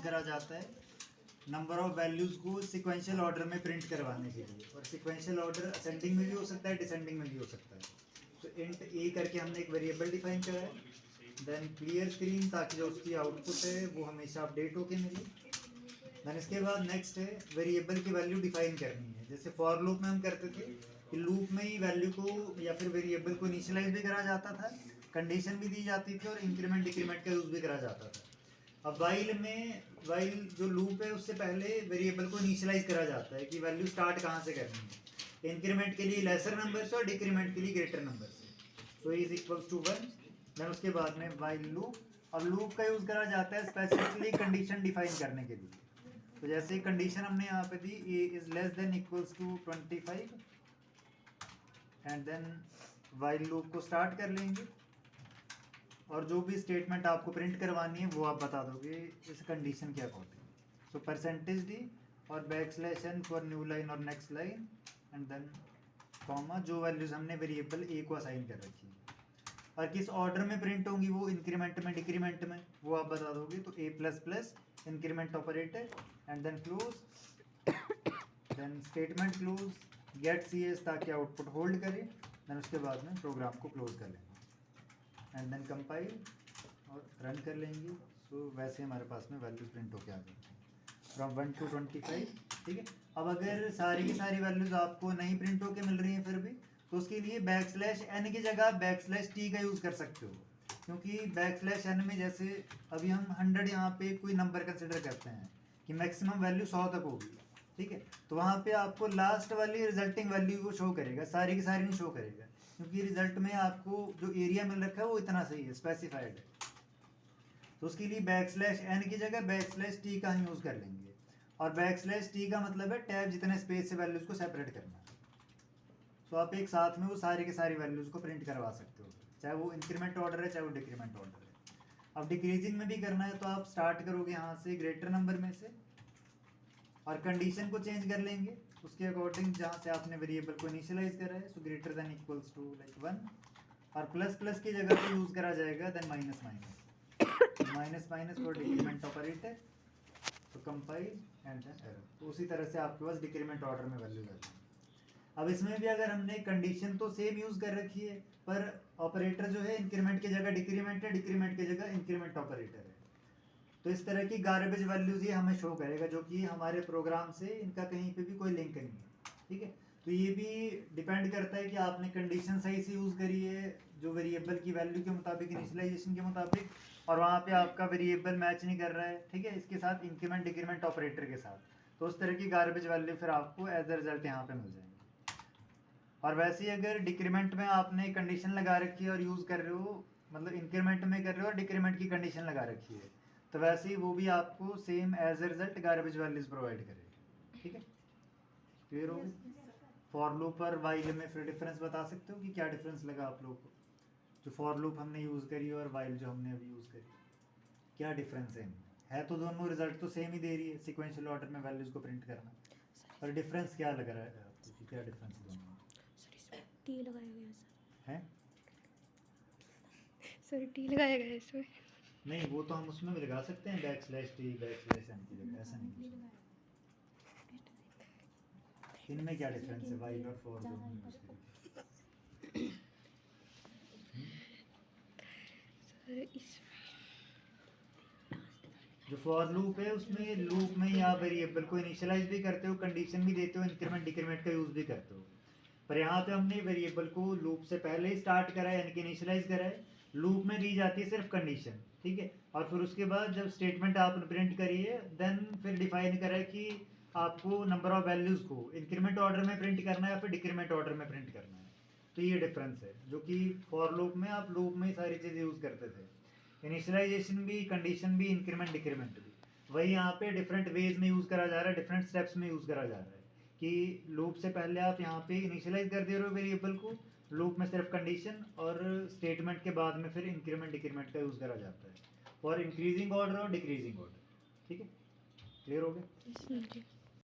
Use करा जाता है नंबर ऑफ वैल्यूज़ को सिक्वेंशियल ऑर्डर में प्रिंट करवाने के लिए, और सिक्वेंशियल ऑर्डर असेंडिंग में भी हो सकता है, डिसेंडिंग में भी हो सकता है। तो इंट ए करके हमने एक वेरिएबल डिफाइन करा है, देन क्लियर स्क्रीन, ताकि जो उसकी आउटपुट है वो हमेशा अपडेट होके मिले। देन इसके बाद नेक्स्ट है वेरिएबल की वैल्यू डिफाइन करनी है। जैसे फॉर लूप में हम करते थे कि लूप में ही वैल्यू को या फिर वेरिएबल को इनिशियलाइज भी करा जाता था, कंडीशन भी दी जाती थी, और इंक्रीमेंट डिक्रीमेंट का यूज़ भी करा जाता था। अब वाइल जो लूप है उससे पहले वेरिएबल को इनिशियलाइज करा जाता है कि वैल्यू स्टार्ट कहाँ से करनी है, इंक्रीमेंट के लिए लेसर नंबर से और डिक्रीमेंट के लिए ग्रेटर नंबर से। So is equals to 1। Then उसके बाद में वाइल लूप, और लूप का यूज़ करा जाता है स्पेसिफिकली कंडीशन डिफाइन करने के लिए। तो जैसे कंडीशन हमने यहाँ पे the a is less than equals to 25, and then while loop को स्टार्ट कर लेंगे, और जो भी स्टेटमेंट आपको प्रिंट करवानी है वो आप बता दोगे इस कंडीशन के अकॉर्डिंग। सो परसेंटेज डी और \n फॉर न्यू लाइन और next line, and then comma जो वैल्यूज हमने वेरिएबल ए को असाइन कर रखी है, और किस ऑर्डर में प्रिंट होंगी वो इंक्रीमेंट में डिक्रीमेंट में वो आप बता दोगे। तो a plus plus increment operator, and then close, then statement close get c s ताकि आउटपुट होल्ड करे, देन उसके बाद में प्रोग्राम को क्लोज कर लेंगे, एंड देन कंपाइल और रन कर लेंगे। सो वैसे हमारे पास में वैल्यूज प्रिंट होके आ जाती हैं फ्रॉम 1 to 25। ठीक है, अब अगर सारी की सारी वैल्यूज आपको नहीं प्रिंट होके मिल रही हैं फिर भी, तो उसके लिए \n की जगह \t का यूज़ कर सकते हो, क्योंकि \n में जैसे अभी हम 100 यहाँ पे कोई नंबर कंसिडर करते हैं कि मैक्सिमम वैल्यू 100 तक होगी। ठीक है, तो वहाँ पे आपको लास्ट वाली रिजल्टिंग वैल्यू को शो करेगा, सारी की सारी नहीं शो करेगा, क्योंकि रिजल्ट में आपको जो एरिया मिल रखा है वो इतना सही है, स्पेसिफाइड है। तो उसके लिए \n की जगह \t का हम यूज़ कर लेंगे, और \t का मतलब है टैब जितने स्पेस से वैल्यूज़ को सेपरेट करना। तो आप एक साथ में वो सारी की सारी वैल्यूज़ को प्रिंट करवा सकते हो, चाहे वो इंक्रीमेंट ऑर्डर है चाहे वो डिक्रीमेंट ऑर्डर है। अब डिक्रीजिंग में भी करना है तो आप स्टार्ट करोगे यहाँ से ग्रेटर नंबर में से, और कंडीशन को चेंज कर लेंगे उसके अकॉर्डिंग जहाँ से आपने वेरिएबल को इनिशियलाइज करा है। So greater than equals to like 1, और प्लस प्लस की जगह पे यूज़ करा जाएगा then minus minus for decrement operator. तो कंपाइल एंड देन एरर। तो उसी तरह से आपके पास डिक्रीमेंट ऑर्डर में वैल्यूज आ जाएगी। अब इसमें भी अगर हमने कंडीशन तो सेम यूज़ कर रखी है, पर ऑपरेटर जो है इंक्रीमेंट की जगह डिक्रीमेंट है, डिक्रीमेंट की जगह इंक्रीमेंट ऑपरेटर है, तो इस तरह की गार्बेज वैल्यूज ये हमें शो करेगा, जो कि हमारे प्रोग्राम से इनका कहीं पे भी कोई लिंक नहीं है। ठीक है, तो ये भी डिपेंड करता है कि आपने कंडीशन सही से यूज़ करी है जो वेरिएबल की वैल्यू के मुताबिक, इनिशियलाइजेशन के मुताबिक, और वहाँ पे आपका वेरिएबल मैच नहीं कर रहा है, ठीक है, इसके साथ इंक्रीमेंट डिक्रीमेंट ऑपरेटर के साथ, तो उस तरह की गार्बेज वैल्यू फिर आपको एज अ रिजल्ट यहाँ पे मिल जाएंगे। और वैसे ही अगर डिक्रीमेंट में आपने कंडीशन लगा रखी है और यूज़ कर रहे हो, मतलब इंक्रीमेंट में कर रहे हो और डिक्रीमेंट की कंडीशन लगा रखी है, तो वैसे ही वो भी आपको same as a result garbage values provide करेगा। ठीक है, क्लियर हो गया? फॉर लूप और वाइल में फिर डिफरेंस बता सकते हो कि क्या डिफरेंस लगा आप लोग को? जो फॉर लूप हमने यूज़ करी और वाइल जो हमने अभी यूज़ करी, क्या डिफरेंस है इनमें? है तो दोनों रिजल्ट तो सेम ही दे रही है, सिक्वेंशियल ऑर्डर में वैल्यूज़ को प्रिंट करना, पर डिफरेंस क्या लग रहा है आपको कि क्या डिफरेंस है दोनों में? टी लगाया गया सर। है सर टी लगाया गया इसमें। नहीं, वो तो हम उसमें भी लगा सकते हैं \t \n की जगह, ऐसा नहीं कुछ। इनमें क्या डिफरेंस है वाइल और फॉर जो हमने यूज़ करी? सर इसमें जो फॉर लूप है उसमें लूप में ही आप वेरिएबल को इनिशियलाइज भी करते हो, कंडीशन भी देते हो, इंक्रीमेंट डिक्रीमेंट का यूज़ भी करते हो, पर यहाँ पे हमने वेरिएबल को लूप से पहले ही स्टार्ट करा है, यानी कि इनिशियलाइज करा है। लूप में दी जाती है सिर्फ कंडीशन, ठीक है, और फिर उसके बाद जब स्टेटमेंट आपने प्रिंट करी है देन फिर डिफाइन करा है कि आपको नंबर ऑफ वैल्यूज़ को इंक्रीमेंट ऑर्डर में प्रिंट करना है या फिर डिक्रीमेंट ऑर्डर में प्रिंट करना है। तो ये डिफरेंस है, जो कि फॉर लूप में आप लूप में ही सारी चीज़ें यूज़ करते थे, इनिशियलाइजेशन भी, कंडीशन भी, इंक्रीमेंट डिक्रीमेंट भी। वही यहाँ पे डिफरेंट वेज में यूज़ करा जा रहा है, डिफरेंट स्टेप्स में यूज़ करा जा रहा है, कि लूप से पहले आप यहाँ पे इनिशियलाइज कर दे रहे हो वेरिएबल को, लूप में सिर्फ कंडीशन, और स्टेटमेंट के बाद में फिर इंक्रीमेंट डिक्रीमेंट का यूज़ करा जाता है, और इंक्रीजिंग ऑर्डर और डिक्रीजिंग ऑर्डर। ठीक है, क्लियर हो गया?